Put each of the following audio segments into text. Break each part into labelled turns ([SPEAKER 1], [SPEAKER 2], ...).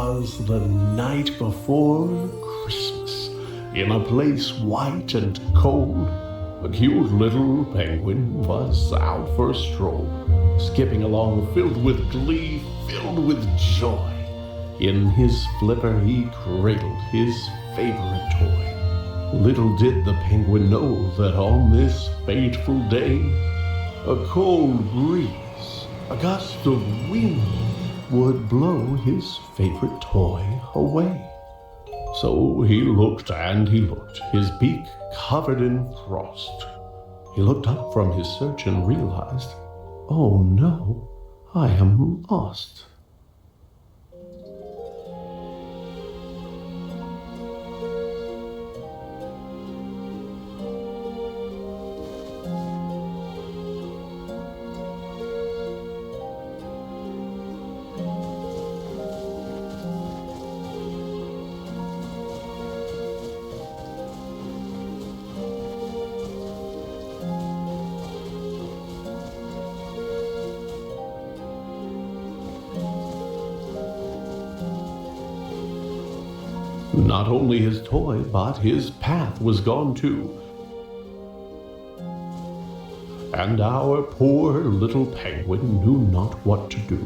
[SPEAKER 1] was the night before Christmas. In a place white and cold, a cute little penguin was out for a stroll, skipping along filled with glee, filled with joy. In his flipper he cradled his favorite toy. Little did the penguin know that on this fateful day, a cold breeze, a gust of wind, would blow his favorite toy away. So he looked and he looked, his beak covered in frost. He looked up from his search and realized, oh no, I am lost. Not only his toy, but his path was gone too. And our poor little penguin knew not what to do.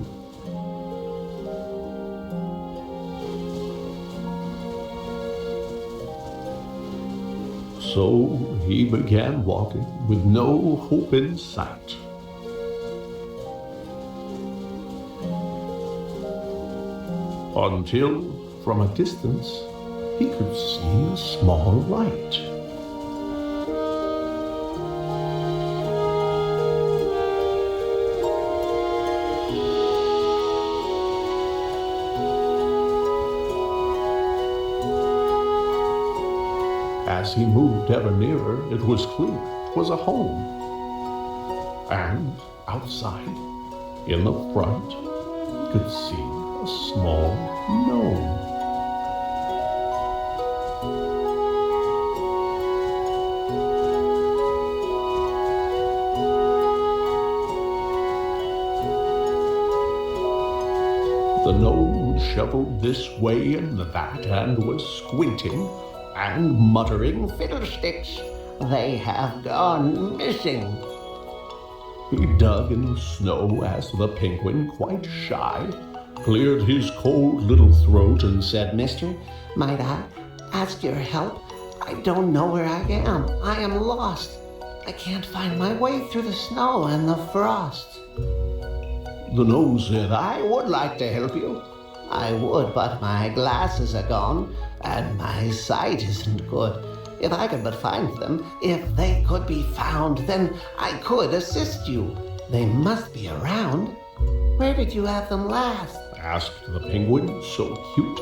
[SPEAKER 1] So he began walking with no hope in sight. Until, from a distance, he could see a small light. As he moved ever nearer, it was clear it was a home. And outside, in the front, he could see a small gnome. The gnome shuffled this way and that and was squinting and muttering,
[SPEAKER 2] Fiddlesticks, they have gone missing.
[SPEAKER 1] He dug in the snow as the penguin, quite shy, cleared his cold little throat and said,
[SPEAKER 2] Mister, might I ask your help? I don't know where I am. I am lost. I can't find my way through the snow and the frost.
[SPEAKER 1] The gnome said,
[SPEAKER 2] I would like to help you. I would, but my glasses are gone, and my sight isn't good. If I could but find them, if they could be found, then I could assist you. They must be around. Where did you have them last?
[SPEAKER 1] asked the penguin, so cute.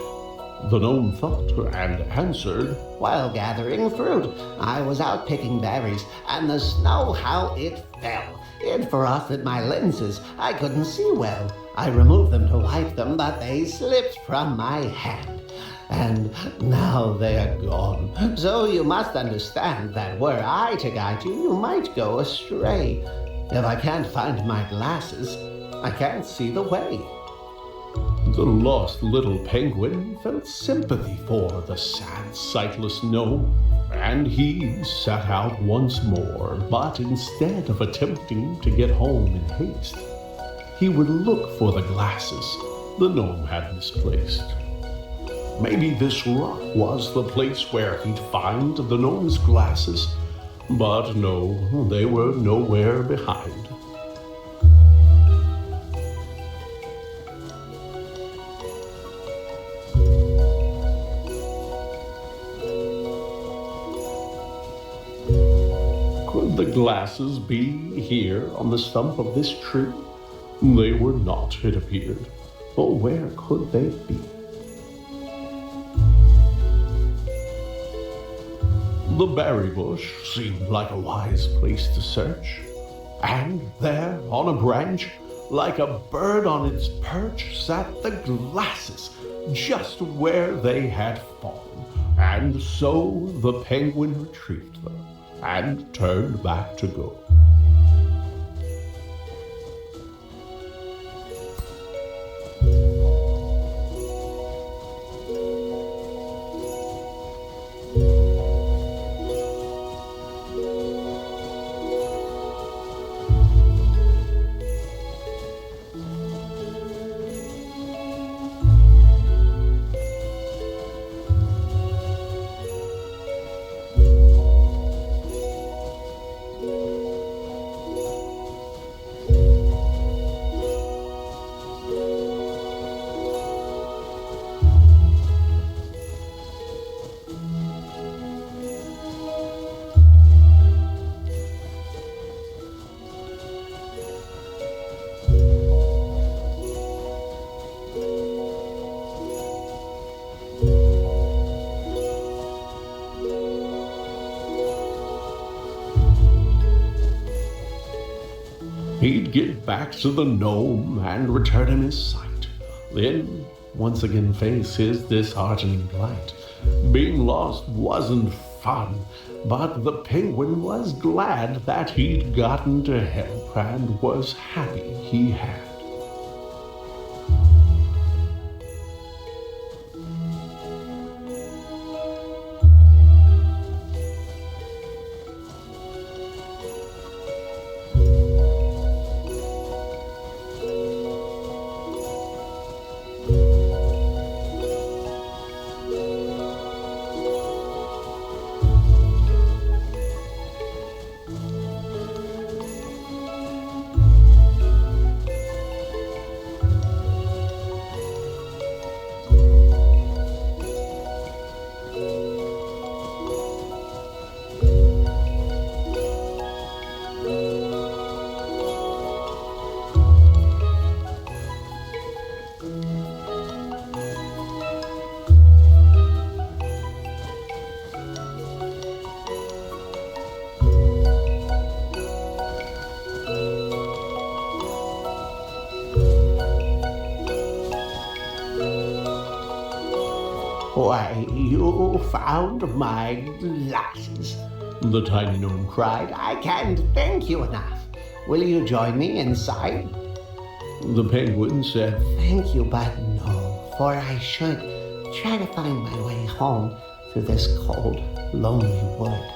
[SPEAKER 1] The gnome thought and answered,
[SPEAKER 2] While gathering fruit, I was out picking berries, and the snow, how it fell. It frosted my lenses. I couldn't see well. I removed them to wipe them, but they slipped from my hand. And now they are gone. So you must understand that were I to guide you, you might go astray. If I can't find my glasses, I can't see the way.
[SPEAKER 1] The lost little penguin felt sympathy for the sad, sightless gnome, and he set out once more, but instead of attempting to get home in haste, he would look for the glasses the gnome had misplaced. Maybe this rock was the place where he'd find the gnome's glasses, but no, they were nowhere behind. Could the glasses be here on the stump of this tree? They were not, it appeared. But where could they be? The berry bush seemed like a wise place to search. And there, on a branch, like a bird on its perch, sat the glasses, just where they had fallen. And so the penguin retrieved them and turned back to go. He'd get back to the gnome and return him his sight, then once again face his disheartening plight. Being lost wasn't fun, but the penguin was glad that he'd gotten to help and was happy he had.
[SPEAKER 2] Why, you found my glasses, the tiny gnome cried. I can't thank you enough. Will you join me inside?
[SPEAKER 1] The penguin said,
[SPEAKER 2] Thank you, but no, for I should try to find my way home through this cold, lonely wood.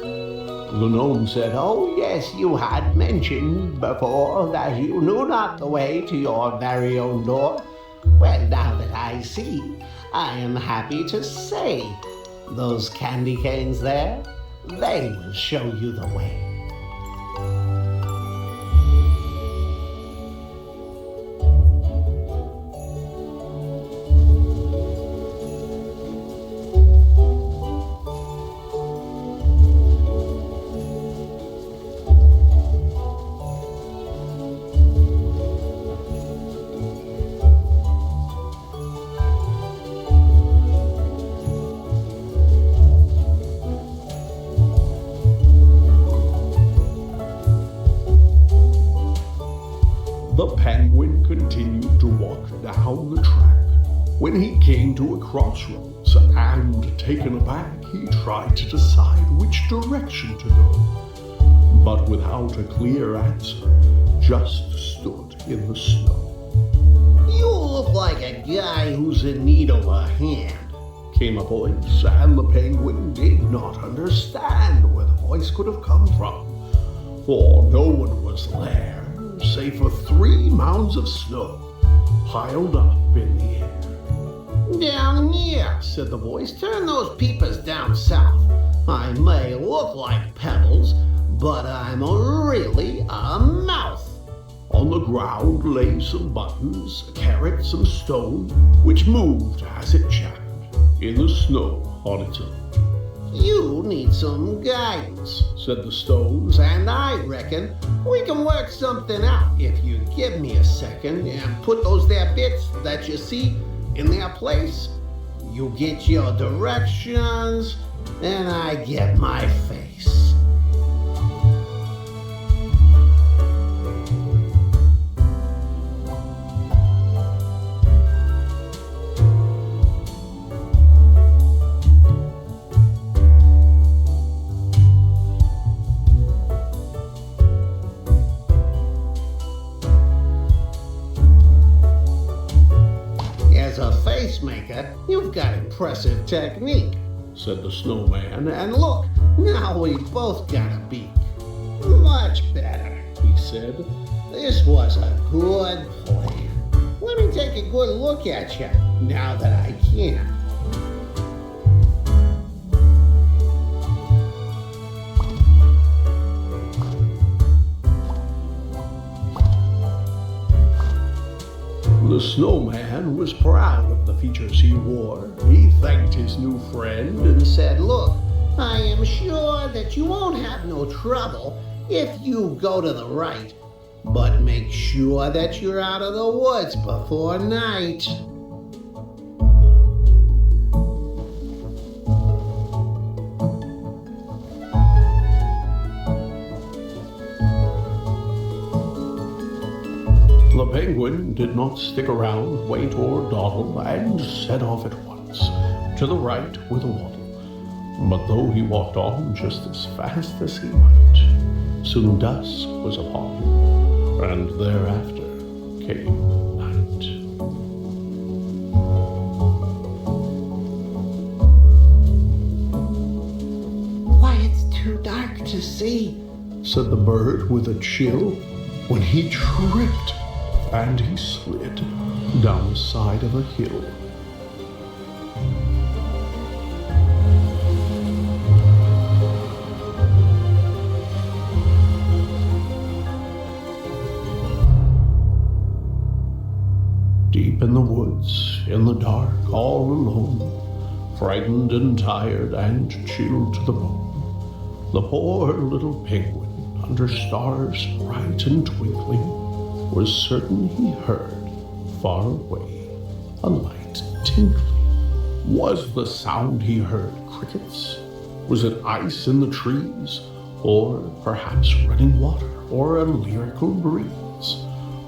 [SPEAKER 1] The gnome said,
[SPEAKER 2] Oh, yes, you had mentioned before that you knew not the way to your very own door. Well, now that I see, I am happy to say those candy canes there, they will show you the way.
[SPEAKER 1] The penguin continued to walk down the track. When he came to a crossroads and, taken aback, he tried to decide which direction to go, but without a clear answer, just stood in the snow.
[SPEAKER 2] You look like a guy who's in need of a hand,
[SPEAKER 1] Came a voice, and the penguin did not understand where the voice could have come from, for no one was there save for 3 mounds of snow piled up in the air.
[SPEAKER 2] Down here, said the voice. Turn those peepers down south. I may look like pebbles, but I'm really a mouth.
[SPEAKER 1] On the ground lay some buttons, a carrot, some stone, which moved as it chattered in the snow on its own.
[SPEAKER 2] You need some guidance, said the stones, and I reckon we can work something out if you give me a second and put those there bits that you see in their place. You get your directions, and I get my face. As a face maker, you've got impressive technique,
[SPEAKER 1] Said the snowman,
[SPEAKER 2] and look, now we both got a beak. Much better,
[SPEAKER 1] he said.
[SPEAKER 2] This was a good plan. Let me take a good look at you, now that I can.
[SPEAKER 1] The snowman was proud of the features he wore. He thanked his new friend and
[SPEAKER 2] Said, look, I am sure that you won't have no trouble if you go to the right, but make sure that you're out of the woods before night.
[SPEAKER 1] penguin did not stick around, wait, or dawdle, and set off at once, to the right with a waddle. But though he walked on just as fast as he might, soon dusk was upon him, and thereafter came night.
[SPEAKER 2] Why, it's too dark to see,
[SPEAKER 1] said the bird with a chill, when he tripped and he slid down the side of a hill. Deep in the woods, in the dark, all alone, frightened and tired and chilled to the bone, the poor little penguin, under stars bright and twinkling, was certain he heard, far away, a light tinkling. Was the sound he heard crickets? Was it ice in the trees? Or perhaps running water, or a lyrical breeze?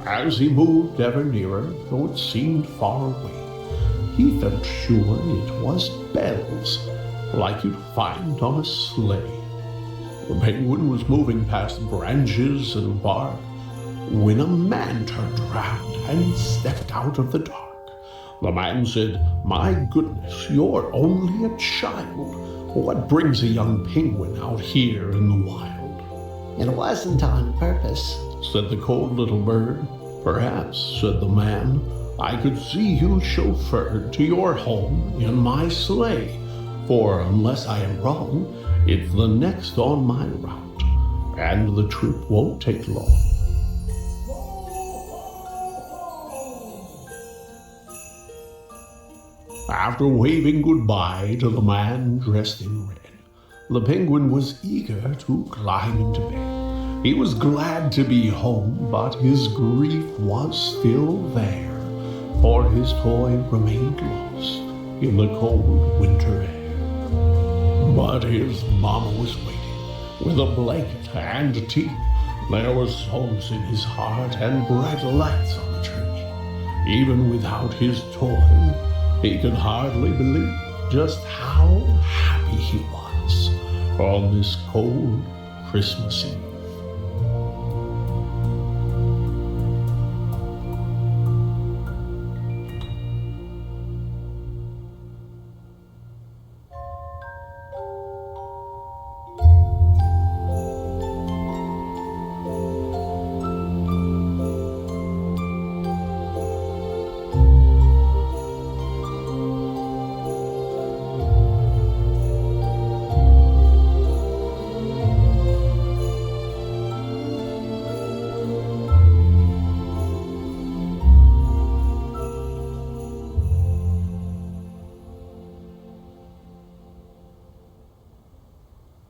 [SPEAKER 1] As he moved ever nearer, though it seemed far away, he felt sure it was bells, like you'd find on a sleigh. The penguin was moving past branches and bark, when a man turned round and stepped out of the dark. The man said, "My goodness, you're only a child. What brings a young penguin out here in the wild?"
[SPEAKER 2] it wasn't on purpose,
[SPEAKER 1] said the cold little bird. "Perhaps," said the man, "I could see you chauffeured to your home in my sleigh, for unless I am wrong, it's the next on my route, and the trip won't take long." After waving goodbye to the man dressed in red, the penguin was eager to climb into bed. He was glad to be home, but his grief was still there, for his toy remained lost in the cold winter air. But his mama was waiting with a blanket and tea. There were songs in his heart and bright lights on the tree. Even without his toy, he could hardly believe just how happy he was on this cold Christmas Eve.